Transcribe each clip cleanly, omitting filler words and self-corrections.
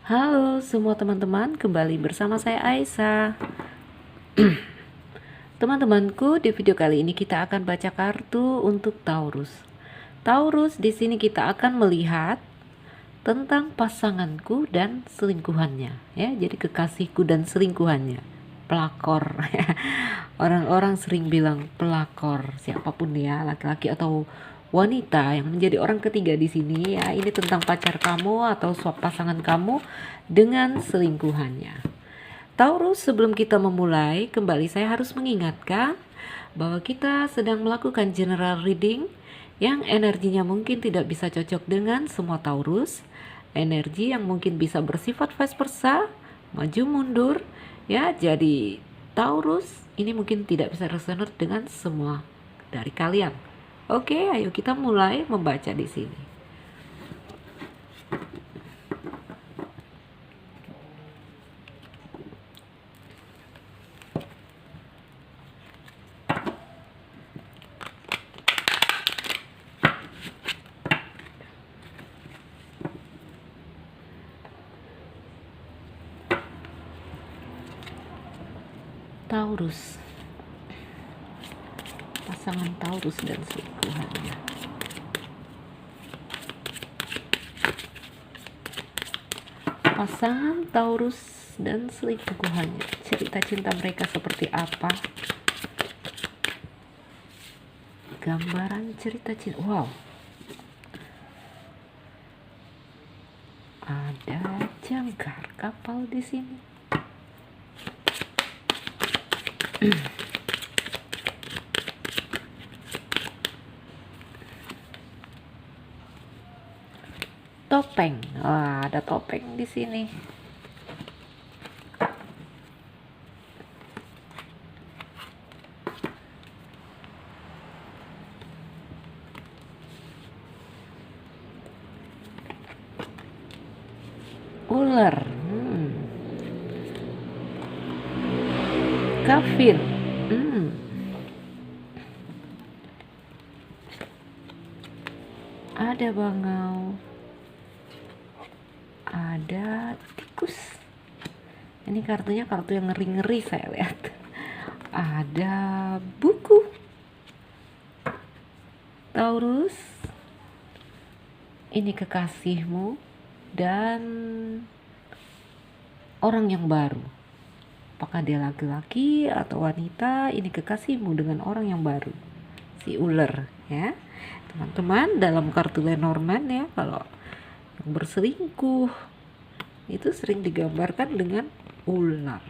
Halo semua teman-teman, kembali bersama saya Aisyah. Teman-temanku, di video kali ini kita akan baca kartu untuk Taurus. Taurus, di sini kita akan melihat tentang pasanganku dan selingkuhannya, ya. Jadi kekasihku dan selingkuhannya. Pelakor. Orang-orang sering bilang pelakor, siapapun ya, laki-laki atau wanita yang menjadi orang ketiga di sini, ya. Ini tentang pacar kamu atau pasangan kamu dengan selingkuhannya. Taurus, sebelum kita memulai, kembali saya harus mengingatkan bahwa kita sedang melakukan general reading yang energinya mungkin tidak bisa cocok dengan semua Taurus. Energi yang mungkin bisa bersifat vice versa, maju mundur, ya. Jadi Taurus ini mungkin tidak bisa resonate dengan semua dari kalian. Oke, ayo kita mulai membaca di sini. Taurus, pasangan Taurus dan selingkuhannya. Pasangan Taurus dan selingkuhannya, cerita cinta mereka seperti apa? Gambaran cerita cinta, wow, ada jangkar kapal di sini. Topeng, wah, ada topeng di sini. Ular, kafir, ada bangau, ada tikus. Ini kartunya kartu yang ngeri-ngeri saya lihat. Ada buku. Taurus, ini kekasihmu dan orang yang baru. Apakah dia laki-laki atau wanita? Ini kekasihmu dengan orang yang baru. Si ular, ya. Teman-teman, dalam kartu Lenormand, ya, kalau yang berselingkuh itu sering digambarkan dengan ular.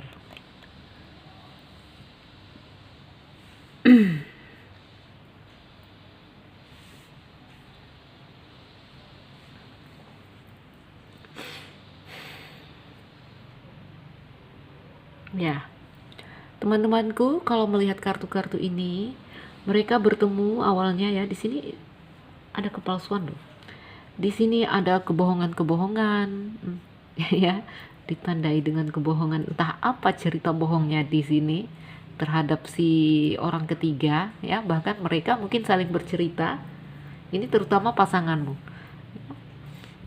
Ya, teman-temanku, kalau melihat kartu-kartu ini, mereka bertemu awalnya, ya. Di sini ada kepalsuan loh. Di sini ada kebohongan-kebohongan, ya, ditandai dengan kebohongan. Entah apa cerita bohongnya di sini terhadap si orang ketiga, ya. Bahkan mereka mungkin saling bercerita. Ini terutama pasanganmu.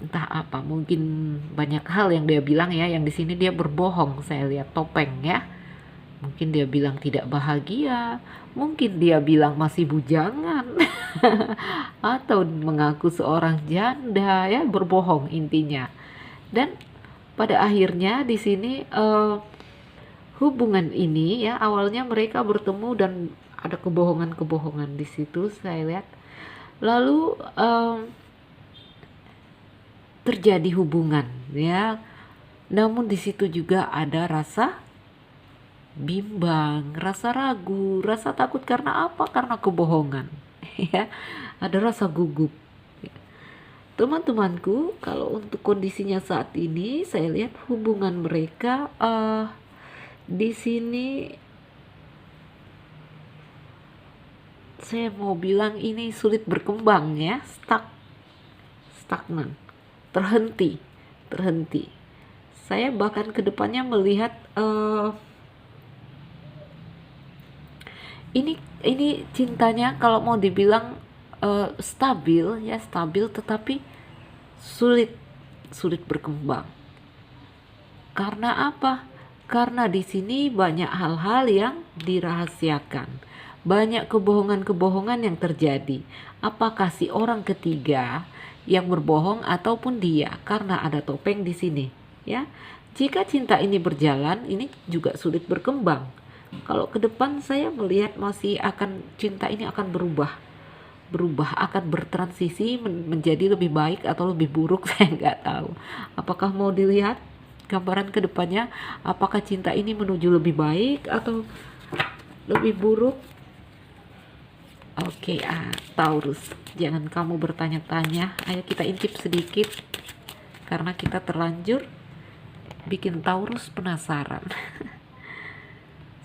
Entah apa, mungkin banyak hal yang dia bilang, ya. Yang di sini dia berbohong. Saya lihat topeng, ya. Mungkin dia bilang tidak bahagia, mungkin dia bilang masih bujangan, atau mengaku seorang janda, ya, berbohong intinya. Dan pada akhirnya di sini hubungan ini, ya, awalnya mereka bertemu dan ada kebohongan-kebohongan di situ saya lihat. Lalu terjadi hubungan, ya. Namun di situ juga ada rasa bimbang, rasa ragu, rasa takut karena apa? Karena kebohongan. Ya, ada rasa gugup. Teman-temanku, kalau untuk kondisinya saat ini, saya lihat hubungan mereka di sini saya mau bilang ini sulit berkembang, ya, stagnan, terhenti. Saya bahkan kedepannya melihat ini cintanya kalau mau dibilang stabil, ya, stabil, tetapi sulit berkembang. Karena apa? Karena di sini banyak hal-hal yang dirahasiakan. Banyak kebohongan-kebohongan yang terjadi. Apakah si orang ketiga yang berbohong ataupun dia? Karena ada topeng di sini, ya. Jika cinta ini berjalan, ini juga sulit berkembang. Kalau ke depan saya melihat masih akan cinta ini akan berubah akan bertransisi menjadi lebih baik atau lebih buruk. Saya nggak tahu. Apakah mau dilihat gambaran kedepannya, apakah cinta ini menuju lebih baik atau lebih buruk? Oke, Taurus, jangan kamu bertanya-tanya, ayo kita intip sedikit karena kita terlanjur bikin Taurus penasaran.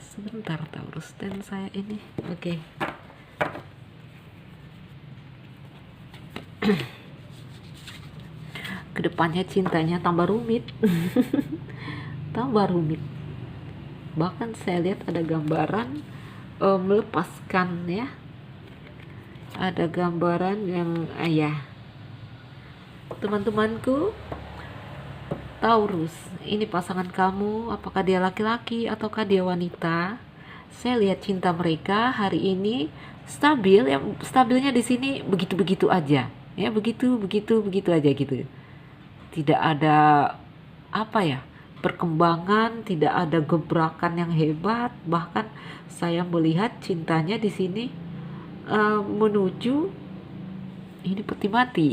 Sebentar Taurus, dan saya ini oke. Kedepannya cintanya tambah rumit. Tambah rumit. Bahkan saya lihat ada gambaran melepaskan, ya, ada gambaran yang ya, teman-temanku Taurus, ini pasangan kamu, apakah dia laki-laki ataukah dia wanita? Saya lihat cinta mereka hari ini stabil, yang stabilnya di sini begitu-begitu aja, ya, begitu aja gitu. Tidak ada apa ya, perkembangan, tidak ada gebrakan yang hebat. Bahkan saya melihat cintanya di sini menuju ini peti mati.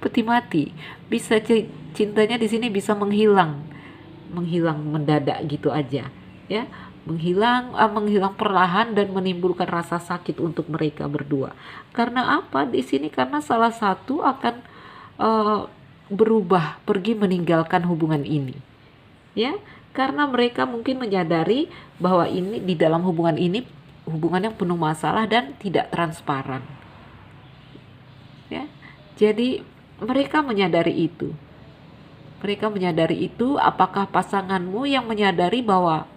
Peti mati. Bisa cintanya di sini bisa menghilang mendadak gitu aja, ya. Menghilang perlahan dan menimbulkan rasa sakit untuk mereka berdua. Karena apa? Di sini karena salah satu akan berubah, pergi meninggalkan hubungan ini, ya. Karena mereka mungkin menyadari bahwa ini di dalam hubungan ini hubungan yang penuh masalah dan tidak transparan, ya. Jadi mereka menyadari itu. Apakah pasanganmu yang menyadari bahwa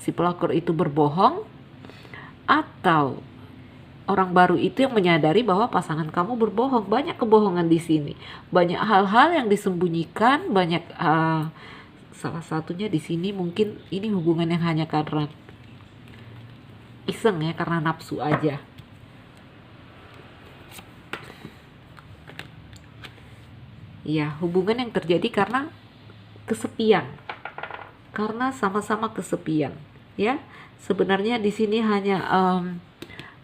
si pelakor itu berbohong, atau orang baru itu yang menyadari bahwa pasangan kamu berbohong? Banyak kebohongan di sini, banyak hal-hal yang disembunyikan, banyak salah satunya di sini mungkin ini hubungan yang hanya karena iseng, ya, karena nafsu aja. Ya, hubungan yang terjadi karena kesepian. Karena sama-sama kesepian, ya. Sebenarnya di sini hanya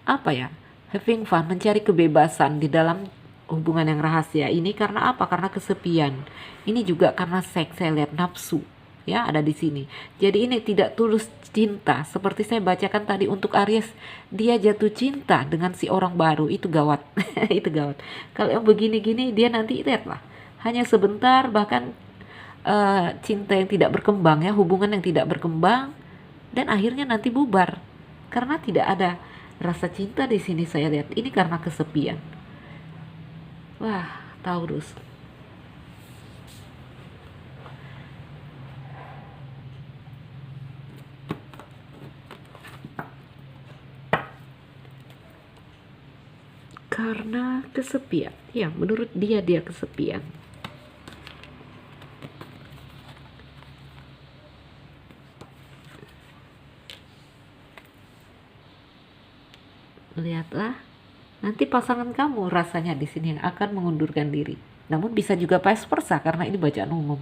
apa ya? Having fun, mencari kebebasan di dalam hubungan yang rahasia ini. Karena apa? Karena kesepian. Ini juga karena seks, saya lihat nafsu, ya, ada di sini. Jadi ini tidak tulus cinta. Seperti saya bacakan tadi untuk Aries, dia jatuh cinta dengan si orang baru, itu gawat. Itu gawat. Kalau yang begini-gini dia nanti lihatlah, hanya sebentar, bahkan cinta yang tidak berkembang, ya, hubungan yang tidak berkembang, dan akhirnya nanti bubar karena tidak ada rasa cinta di sini. Saya lihat ini karena kesepian. Wah, Taurus. Karena kesepian, ya, menurut dia kesepian. Lihatlah, nanti pasangan kamu rasanya di sini yang akan mengundurkan diri. Namun bisa juga vice versa karena ini bacaan umum,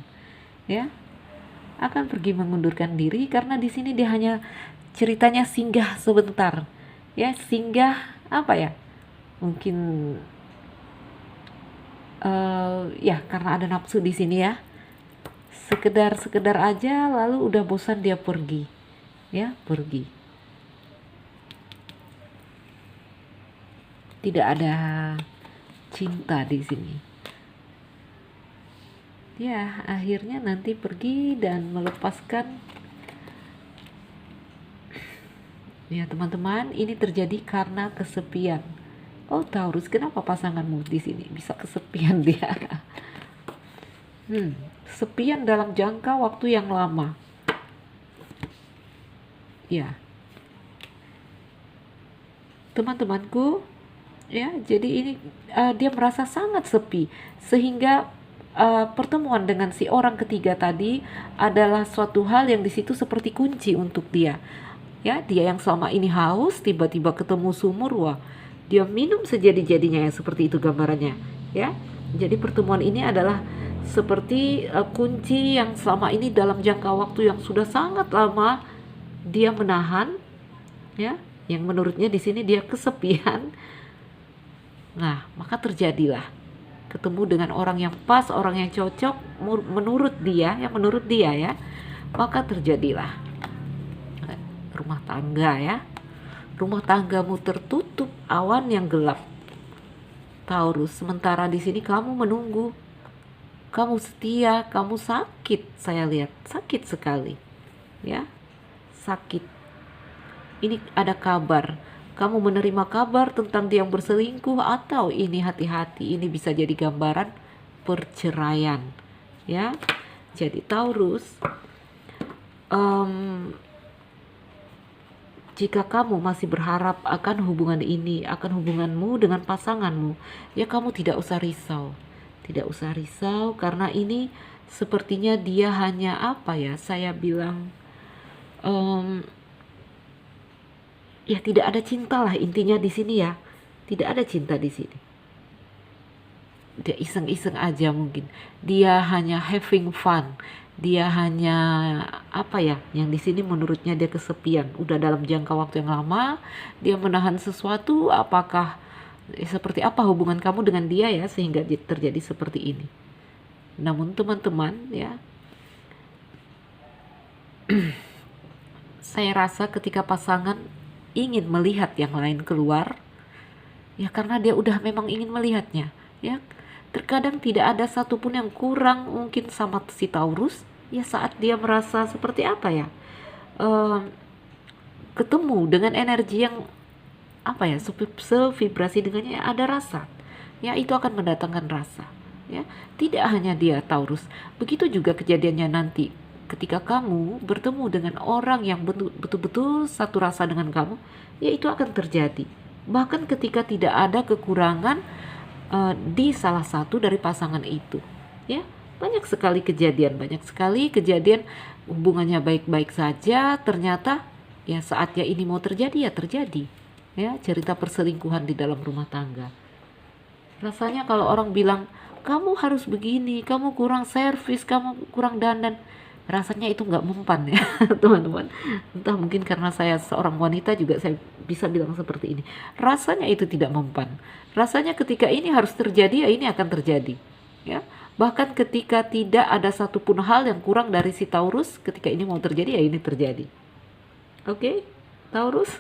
ya. Akan pergi mengundurkan diri karena di sini dia hanya ceritanya singgah sebentar, ya, singgah apa ya? Mungkin ya karena ada nafsu di sini, ya. Sekedar aja lalu udah bosan dia pergi, ya, pergi. Tidak ada cinta di sini. Ya, akhirnya nanti pergi dan melepaskan. Ya, teman-teman, ini terjadi karena kesepian. Oh, Taurus, kenapa pasanganmu di sini bisa kesepian dia? Sepian dalam jangka waktu yang lama. Ya. Teman-temanku, ya, jadi ini dia merasa sangat sepi sehingga pertemuan dengan si orang ketiga tadi adalah suatu hal yang di situ seperti kunci untuk dia. Ya, dia yang selama ini haus tiba-tiba ketemu sumur, wah, dia minum sejadi-jadinya ya, seperti itu gambarannya, ya. Jadi pertemuan ini adalah seperti kunci yang selama ini dalam jangka waktu yang sudah sangat lama dia menahan, ya, yang menurutnya di sini dia kesepian. Nah, maka terjadilah ketemu dengan orang yang pas, orang yang cocok menurut dia, ya, maka terjadilah rumah tangga ya. Rumah tanggamu tertutup awan yang gelap, Taurus. Sementara di sini kamu menunggu, kamu setia, kamu sakit. Saya lihat sakit sekali, ya, sakit. Ini ada kabar, kamu menerima kabar tentang dia yang berselingkuh, atau ini hati-hati, ini bisa jadi gambaran perceraian, ya. Jadi Taurus, jika kamu masih berharap akan hubungan ini, akan hubunganmu dengan pasanganmu, ya kamu tidak usah risau. Tidak usah risau, karena ini sepertinya dia hanya apa ya, saya bilang ya tidak ada cinta lah intinya di sini ya. Tidak ada cinta di sini. Dia iseng-iseng aja mungkin. Dia hanya having fun. Dia hanya apa ya, yang di sini menurutnya dia kesepian. Udah dalam jangka waktu yang lama dia menahan sesuatu. Apakah seperti apa hubungan kamu dengan dia ya, sehingga terjadi seperti ini. Namun teman-teman ya, saya rasa ketika pasangan ingin melihat yang lain keluar, ya karena dia udah memang ingin melihatnya, ya. Terkadang tidak ada satupun yang kurang mungkin sama si Taurus, ya saat dia merasa seperti apa ya, ketemu dengan energi yang apa ya, sevibrasi dengannya, ada rasa, ya itu akan mendatangkan rasa, ya. Tidak hanya dia Taurus, begitu juga kejadiannya nanti ketika kamu bertemu dengan orang yang betul-betul satu rasa dengan kamu, ya itu akan terjadi. Bahkan ketika tidak ada kekurangan di salah satu dari pasangan itu, ya banyak sekali kejadian hubungannya baik-baik saja, ternyata ya saatnya ini mau terjadi ya terjadi, ya cerita perselingkuhan di dalam rumah tangga. Rasanya kalau orang bilang kamu harus begini, kamu kurang servis, kamu kurang dandan, rasanya itu nggak mempan ya teman-teman. Entah mungkin karena saya seorang wanita juga saya bisa bilang seperti ini. Rasanya itu tidak mempan. Rasanya ketika ini harus terjadi, ya ini akan terjadi, ya. Bahkan ketika tidak ada satupun hal yang kurang dari si Taurus, ketika ini mau terjadi, ya ini terjadi. Oke, Taurus.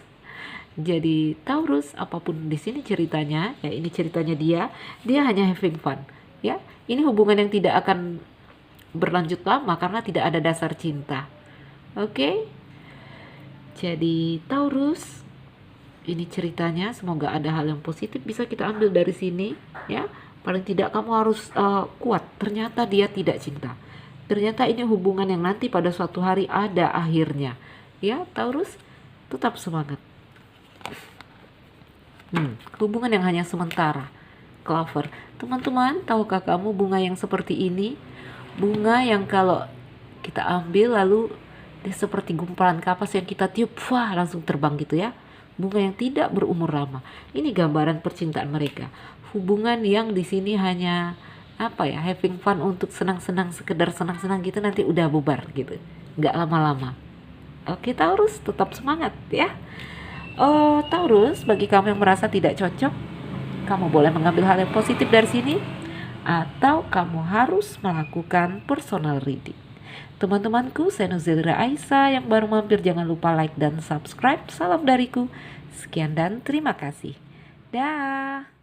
Jadi Taurus, apapun di sini ceritanya, ya ini ceritanya dia hanya having fun, ya. Ini hubungan yang tidak akan berlanjut lama karena tidak ada dasar cinta. Oke. Jadi Taurus, ini ceritanya, semoga ada hal yang positif bisa kita ambil dari sini, ya. Paling tidak kamu harus kuat. Ternyata dia tidak cinta. Ternyata ini hubungan yang nanti pada suatu hari ada akhirnya, ya Taurus. Tetap semangat. Hubungan yang hanya sementara. Clover, teman-teman, tahukah kamu bunga yang seperti ini? Bunga yang kalau kita ambil lalu dia seperti gumpalan kapas yang kita tiup, wah langsung terbang gitu ya. Bunga yang tidak berumur lama. Ini gambaran percintaan mereka. Hubungan yang di sini hanya apa ya, having fun, untuk senang-senang, sekedar senang-senang gitu, nanti udah bubar gitu. Nggak lama-lama. Oke Taurus, tetap semangat ya. Oh Taurus, bagi kamu yang merasa tidak cocok, kamu boleh mengambil hal yang positif dari sini, atau kamu harus melakukan personal reading. Teman-temanku, saya Nuzilira Aisyah. Yang baru mampir jangan lupa like dan subscribe. Salam dariku, sekian dan terima kasih. Dah.